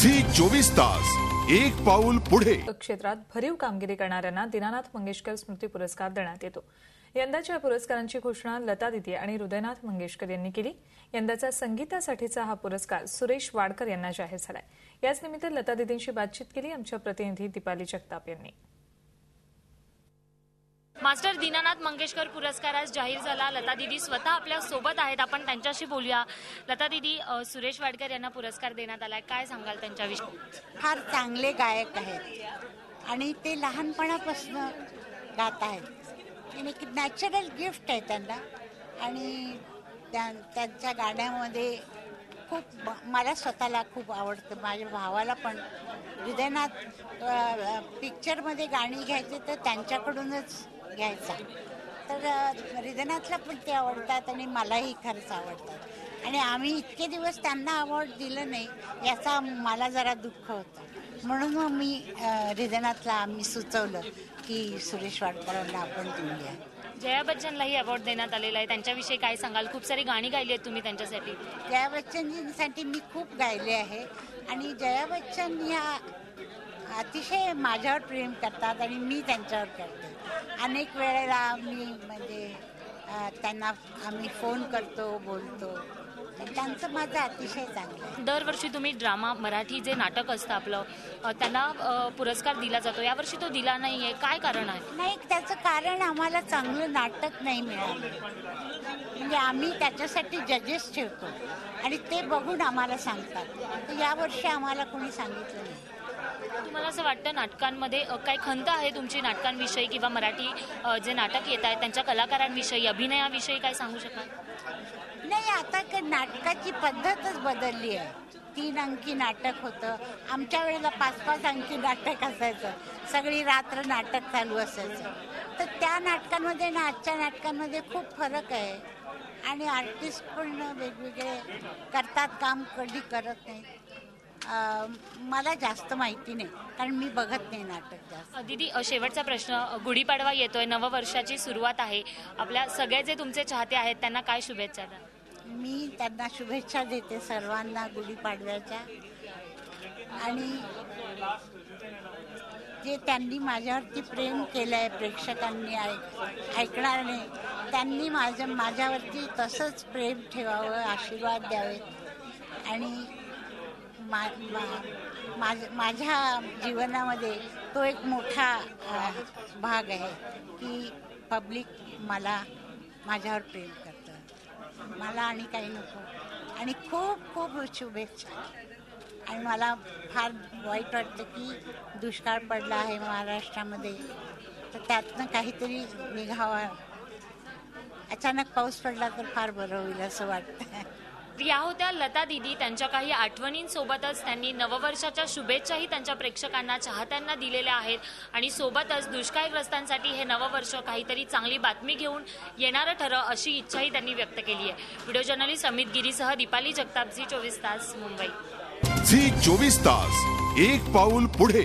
Zee 24 तास एक पाऊल पुढे। क्षेत्रात भरीव कामगिरी करणाऱ्यांना दीनानाथ मंगेशकर स्मृती पुरस्कार देण्यात येतो। यंदाच्या पुरस्कारांची घोषणा लता दीदी आणि हृदयनाथ मंगेशकर यांनी केली। यंदाचा संगीतासाठीचा हा पुरस्कार सुरेश वाडकर यांना जाहीर झालाय। याच निमित्त लता दीदींशी बातचीत केली आमच्या प्रतिनिधी दीपाली जगताप यांनी। मास्टर दीनानाथ मंगेशकर पुरस्कार आज जाहीर झाला। लता दीदी स्वतः आपल्या सोबत आहेत, आपण त्यांच्याशी बोलूया। लता दीदी, सुरेश वाडकर यांना पुरस्कार देण्यात आलाय, काय सांगाल त्यांच्याविषयी? फार चांगले गायक आहेत आणि ते लहानपणापासून गात आहेत आणि एक नॅचरल गिफ्ट आहे त्यांना आणि त्यांच्या गाण्यामध्ये खूप मला स्वतःला खूप आवडतं। माझ्या भावाला पण हृदयनाथ पिक्चरमध्ये गाणी घ्यायची तर त्यांच्याकडूनच घ्यायचा, तर हृदयनाथला पण ते आवडतात आणि मलाही खरंच आवडतात आणि आम्ही इतके दिवस त्यांना अवॉर्ड दिलं नाही याचा मला जरा दुःख होतं, म्हणून मग मी हृदयनाथला आम्ही सुचवलं की सुरेश वाडकरांना आपण देऊया। जया बच्चनलाही अवॉर्ड देण्यात आलेला आहे, त्यांच्याविषयी काय सांगाल? खूप सारी गाणी गायली आहेत तुम्ही त्यांच्यासाठी। जया बच्चनजींसाठी मी खूप गायले आहे आणि जया बच्चन ह्या अतिशय माझ्यावर प्रेम करतात आणि मी त्यांच्यावर करते। अनेक वेळेला मी म्हणजे त्यांना आम्ही फोन करतो, बोलतो, त्यांचं माझं अतिशय चांगलं आहे। दरवर्षी तुम्ही ड्रामा मराठी जे नाटक असतं आपलं त्यांना पुरस्कार दिला जातो, यावर्षी तो दिला नाहीये, काय कारण आहे? नाही, त्याचं कारण आम्हाला चांगलं नाटक नाही मिळालं, म्हणजे आम्ही त्याच्यासाठी जजेस ठेवतो आणि ते बघून आम्हाला सांगतात, तर यावर्षी आम्हाला कोणी सांगितलं नाही। तुम्हाला असं वाटतं नाटकांमध्ये काही खंत आहे तुमची नाटकांविषयी किंवा मराठी जे नाटक येत आहेत त्यांच्या कलाकारांविषयी, अभिनयाविषयी काय सांगू शकाल? नाही, आता नाटकाची पद्धतच बदलली आहे। 3 अंकी नाटक होतं, आमच्या वेळेला 5-5 अंकी नाटक असायचं, सगळी रात्र नाटक चालू असायचं, तर त्या नाटकांमध्ये आणि आजच्या नाटकांमध्ये खूप फरक आहे आणि आर्टिस्ट पण वेगवेगळे करतात काम, कधी करत नाही। मला जास्त माहिती नाही कारण मी बघत नाही नाटक जास्त। दीदी, शेवटचा प्रश्न, गुढीपाडवा येतोय, नववर्षाची सुरुवात आहे, आपल्या सगळे जे तुमचे चाहते आहेत त्यांना काय शुभेच्छा द्या? मी त्यांना शुभेच्छा देते सर्वांना गुढीपाडव्याच्या, आणि जे त्यांनी माझ्यावरती प्रेम केलं आहे प्रेक्षकांनी ऐकणार नाही, त्यांनी माझ्यावरती तसंच प्रेम ठेवावं, आशीर्वाद द्यावेत आणि माझ्या जीवनामध्ये तो एक मोठा भाग आहे की पब्लिक माझ्यावर प्रेम करतं, मला आणि काही नको, आणि खूप खूप शुभेच्छा। आणि मला फार वाईट वाटतं की दुष्काळ पडला आहे महाराष्ट्रामध्ये, तर त्यातनं काहीतरी निघावा, अचानक पाऊस पडला तर फार बरं होईल असं वाटतं। या होत्या लता दीदी, त्यांच्या काही आठवणींसोबतच त्यांनी नववर्षाच्या शुभेच्छाही त्यांच्या प्रेक्षकांना, चाहत्यांना दिलेल्या आहेत आणि सोबतच दुष्काळग्रस्तांसाठी हे नववर्ष काहीतरी चांगली बातमी घेऊन येणारं ठरं अशी इच्छाही त्यांनी व्यक्त केली आहे। व्हिडिओ जर्नलिस्ट अमित गिरीसह दीपाली जगताप, झी 24 तास, मुंबई। झी 24 तास एक पाऊल पुढे।